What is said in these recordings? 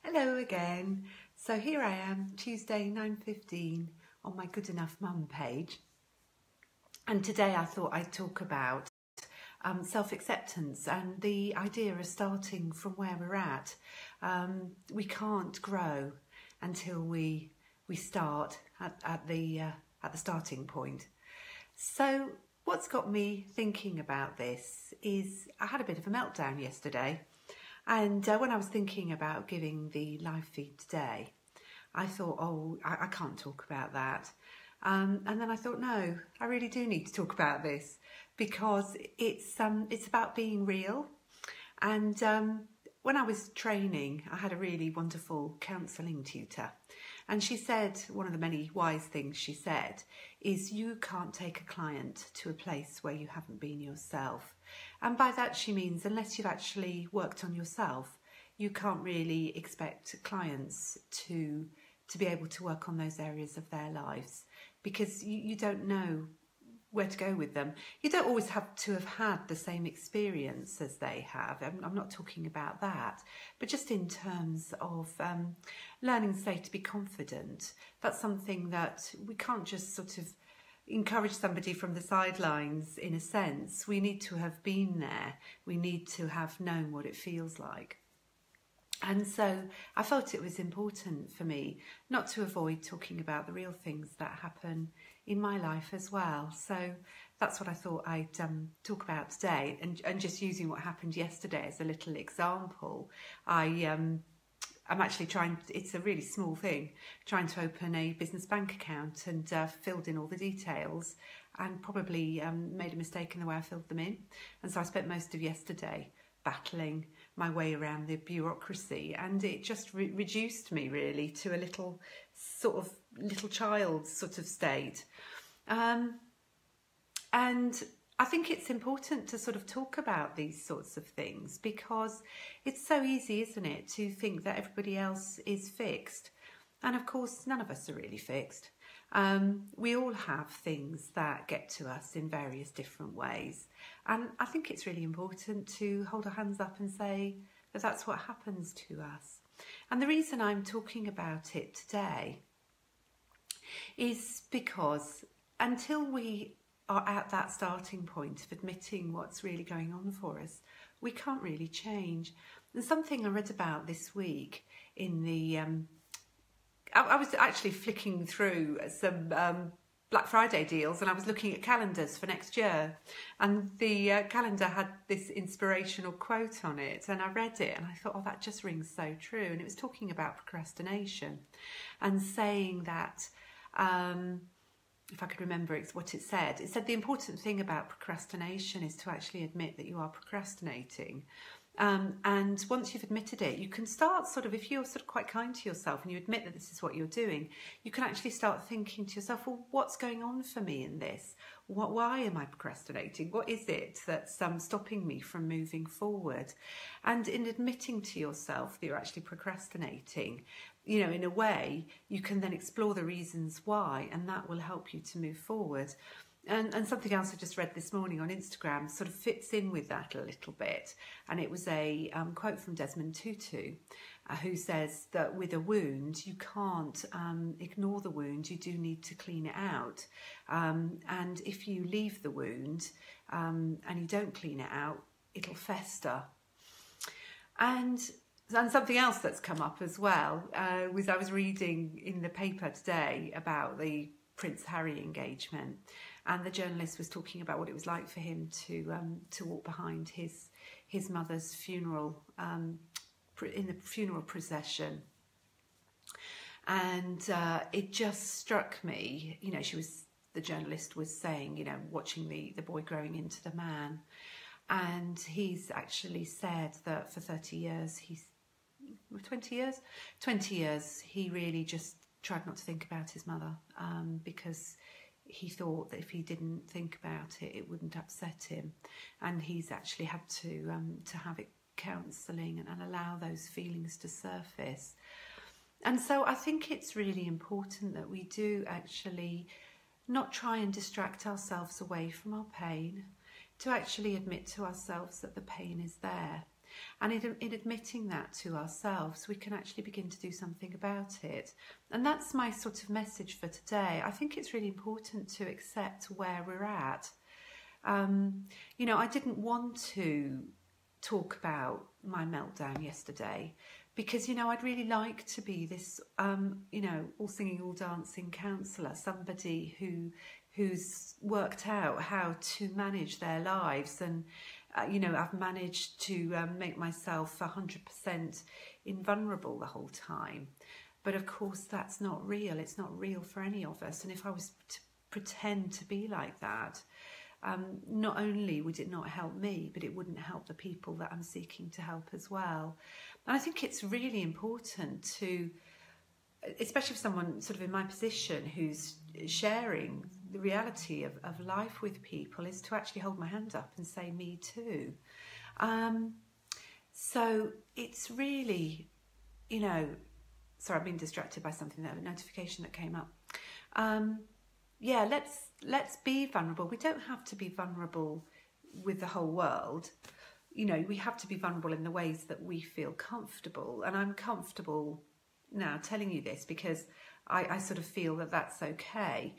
Hello again. So here I am, Tuesday 9:15 on my Good Enough Mum page. And today I thought I'd talk about self-acceptance and the idea of starting from where we're at. We can't grow until we start at the starting point. So what's got me thinking about this is I had a bit of a meltdown yesterday. And when I was thinking about giving the live feed today, I thought, oh, I can't talk about that. And then I thought, no, I really do need to talk about this because it's about being real. And when I was training, I had a really wonderful counselling tutor. And she said, one of the many wise things she said is you can't take a client to a place where you haven't been yourself. And by that she means unless you've actually worked on yourself, you can't really expect clients to be able to work on those areas of their lives because you don't know where to go with them. You don't always have to have had the same experience as they have. I'm not talking about that, but just in terms of learning, say, to be confident. That's something that we can't just sort of encourage somebody from the sidelines in a sense. We need to have been there. We need to have known what it feels like. And so I felt it was important for me not to avoid talking about the real things that happen in my life as well. So that's what I thought I'd talk about today, and just using what happened yesterday as a little example. I'm actually trying, it's a really small thing, trying to open a business bank account and filled in all the details and probably made a mistake in the way I filled them in. And so I spent most of yesterday battling my way around the bureaucracy, and it just reduced me really to a little child sort of state. And I think it's important to sort of talk about these sorts of things because it's so easy, isn't it, to think that everybody else is fixed. And of course, none of us are really fixed. We all have things that get to us in various different ways. And I think it's really important to hold our hands up and say that that's what happens to us. And the reason I'm talking about it today is because until we are at that starting point of admitting what's really going on for us, we can't really change. And something I read about this week in the I was actually flicking through some Black Friday deals, and I was looking at calendars for next year, and the calendar had this inspirational quote on it, and I read it and I thought, oh, that just rings so true. And it was talking about procrastination and saying that if I could remember what it said the important thing about procrastination is to actually admit that you are procrastinating. And once you've admitted it, you can start if you're quite kind to yourself and you admit that this is what you're doing, you can actually start thinking to yourself, well, what's going on for me in this? Why am I procrastinating? What is it that's stopping me from moving forward? And in admitting to yourself that you're actually procrastinating, in a way, you can then explore the reasons why, and that will help you to move forward. And something else I just read this morning on Instagram sort of fits in with that a little bit. And it was a quote from Desmond Tutu, who says that with a wound, you can't ignore the wound, you do need to clean it out. And if you leave the wound and you don't clean it out, it'll fester. And something else that's come up as well was I was reading in the paper today about the Prince Harry engagement, and the journalist was talking about what it was like for him to walk behind his mother's funeral in the funeral procession. And it just struck me, the journalist was saying, watching the boy growing into the man, and he's actually said that for 20 years he really just tried not to think about his mother because he thought that if he didn't think about it, it wouldn't upset him. And he's actually had to have it counselling and allow those feelings to surface. And so I think it's really important that we do actually not try and distract ourselves away from our pain, to actually admit to ourselves that the pain is there. And in admitting that to ourselves, we can actually begin to do something about it. And that's my sort of message for today. I think it's really important to accept where we're at. You know, I didn't want to talk about my meltdown yesterday because, you know, I'd really like to be this, you know, all singing, all dancing counsellor, somebody who's worked out how to manage their lives. And, you know, I've managed to make myself 100% invulnerable the whole time. But of course, that's not real. It's not real for any of us. And if I was to pretend to be like that, not only would it not help me, but it wouldn't help the people that I'm seeking to help as well. And I think it's really important to, especially for someone sort of in my position who's sharing the reality of life with people, is to actually hold my hand up and say, me too. So it's really, you know, sorry, I've been distracted by something there, a notification that came up. Yeah, let's be vulnerable. We don't have to be vulnerable with the whole world. You know, we have to be vulnerable in the ways that we feel comfortable. And I'm comfortable now telling you this because I sort of feel that that's okay.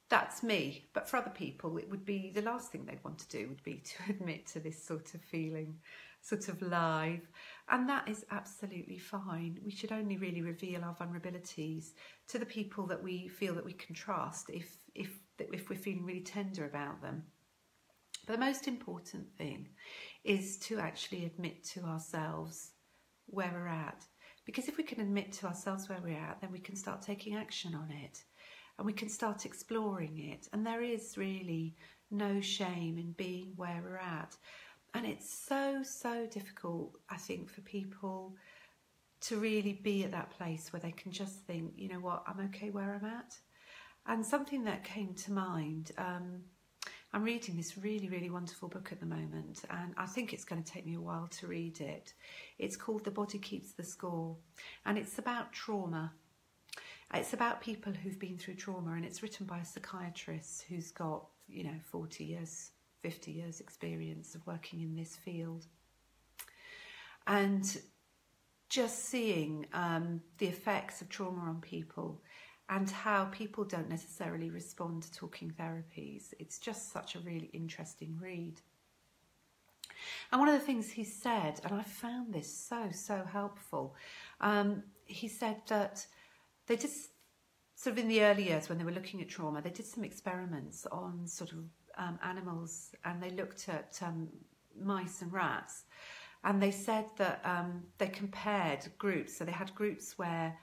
That's me. But for other people, it would be the last thing they'd want to do would be to admit to this sort of feeling, sort of live. And that is absolutely fine. We should only really reveal our vulnerabilities to the people that we feel that we can trust if we're feeling really tender about them. But the most important thing is to actually admit to ourselves where we're at. Because if we can admit to ourselves where we're at, then we can start taking action on it. And we can start exploring it. And there is really no shame in being where we're at. And it's so difficult, I think, for people to really be at that place where they can just think, you know what, I'm okay where I'm at. And something that came to mind, I'm reading this really wonderful book at the moment, and I think it's going to take me a while to read it. It's called The Body Keeps the Score, and it's about trauma. It's about people who've been through trauma, and it's written by a psychiatrist who's got, you know, 40 years, 50 years experience of working in this field. And just seeing the effects of trauma on people and how people don't necessarily respond to talking therapies. It's just such a really interesting read. And one of the things he said, and I found this so helpful, he said that they just, sort of in the early years when they were looking at trauma, they did some experiments on sort of animals, and they looked at mice and rats, and they said that they compared groups. So they had groups where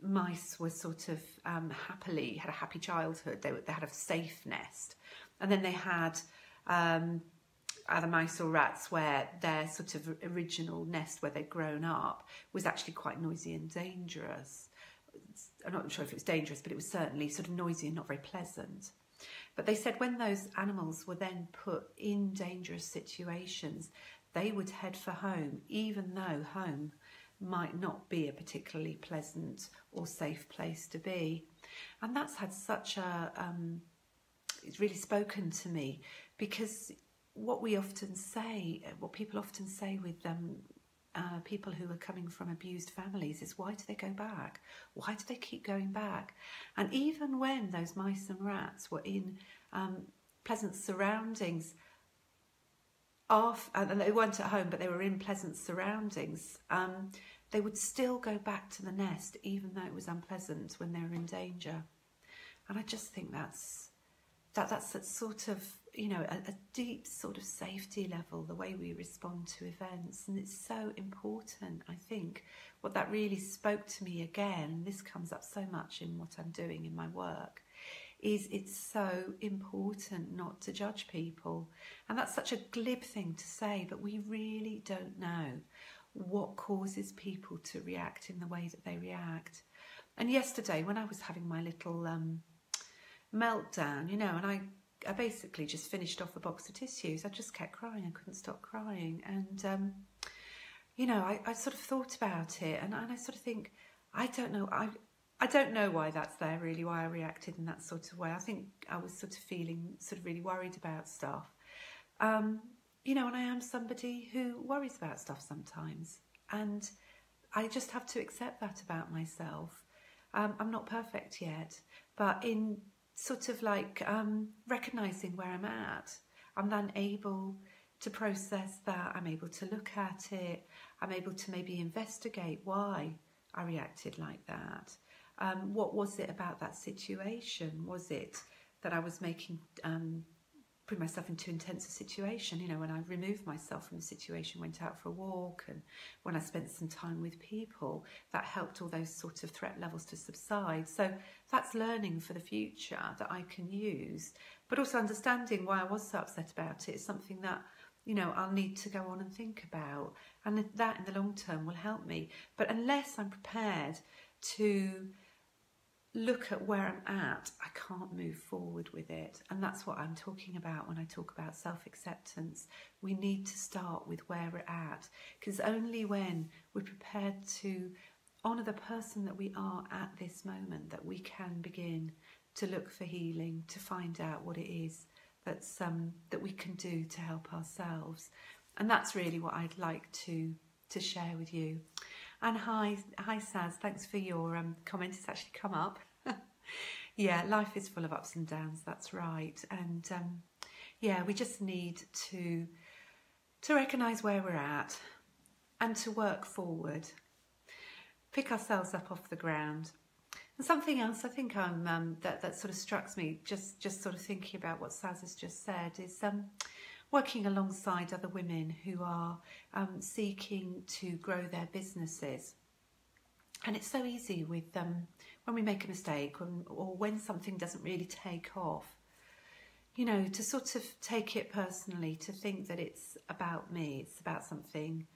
mice were sort of had a happy childhood, they had a safe nest, and then they had other mice or rats where their sort of original nest where they'd grown up was actually quite noisy and dangerous. I'm not sure if it was dangerous, but it was certainly sort of noisy and not very pleasant. But they said when those animals were then put in dangerous situations, they would head for home, even though home might not be a particularly pleasant or safe place to be. And that's had such a, it's really spoken to me, because what we often say, what people often say with people who are coming from abused families is, why do they go back? Why do they keep going back? And even when those mice and rats were in pleasant surroundings, and they weren't at home, but they were in pleasant surroundings, they would still go back to the nest, even though it was unpleasant when they were in danger. And I just think that's sort of, you know, a deep sort of safety level, the way we respond to events. And it's so important, I think. What that really spoke to me again, and this comes up so much in what I'm doing in my work, is it's so important not to judge people. And that's such a glib thing to say, but we really don't know what causes people to react in the way that they react. And yesterday, when I was having my little meltdown, you know, and I basically just finished off a box of tissues. I just kept crying. I couldn't stop crying. And, you know, I sort of thought about it, and I sort of think, I don't know. I don't know why that's there, really, why I reacted in that sort of way. I think I was sort of feeling sort of really worried about stuff. and I am somebody who worries about stuff sometimes, and I just have to accept that about myself. I'm not perfect yet, but in sort of like recognising where I'm at, I'm then able to process that. I'm able to look at it. I'm able to maybe investigate why I reacted like that. What was it about that situation? Was it that I was putting myself into intense situation, when I removed myself from the situation, went out for a walk, and when I spent some time with people, that helped all those sort of threat levels to subside. So that's learning for the future that I can use, but also understanding why I was so upset about it is something that, I'll need to go on and think about, and that in the long term will help me. But unless I'm prepared to look at where I'm at, I can't move forward with it. And that's what I'm talking about when I talk about self-acceptance. We need to start with where we're at, because only when we're prepared to honour the person that we are at this moment that we can begin to look for healing, to find out what it is that we can do to help ourselves. And that's really what I'd like to share with you. And hi Saz, thanks for your comment. It's actually come up. Yeah, life is full of ups and downs, that's right. And yeah, we just need to recognise where we're at and to work forward, pick ourselves up off the ground. And something else I think that sort of struck me, just sort of thinking about what Saz has just said, is working alongside other women who are seeking to grow their businesses. And it's so easy with when we make a mistake or when something doesn't really take off, to sort of take it personally, to think that it's about me, it's about something,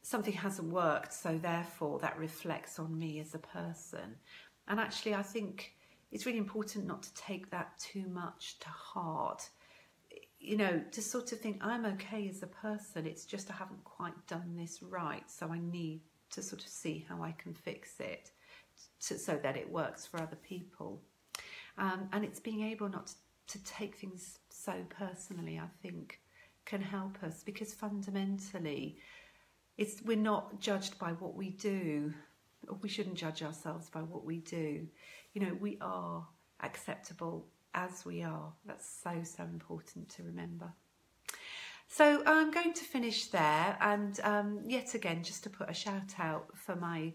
something hasn't worked, so therefore that reflects on me as a person. And actually I think it's really important not to take that too much to heart. To sort of think, I'm okay as a person, it's just I haven't quite done this right, so I need to sort of see how I can fix it so that it works for other people. And it's being able not to take things so personally, I think, can help us, because fundamentally we're not judged by what we do, or we shouldn't judge ourselves by what we do. We are acceptable as we are. That's so important to remember. So I'm going to finish there, and yet again, just to put a shout out for my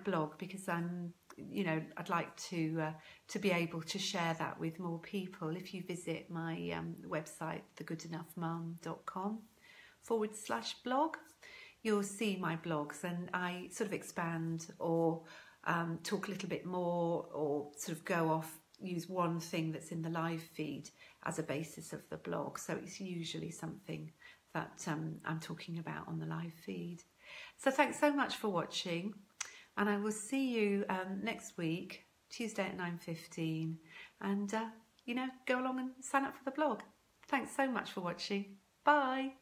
blog, because I'd like to be able to share that with more people. If you visit my website, thegoodenoughmum.com/blog, you'll see my blogs, and I sort of expand or talk a little bit more, or sort of go off, use one thing that's in the live feed as a basis of the blog. So it's usually something that I'm talking about on the live feed. So thanks so much for watching, and I will see you next week, Tuesday at 9:15, and go along and sign up for the blog. Thanks so much for watching. Bye.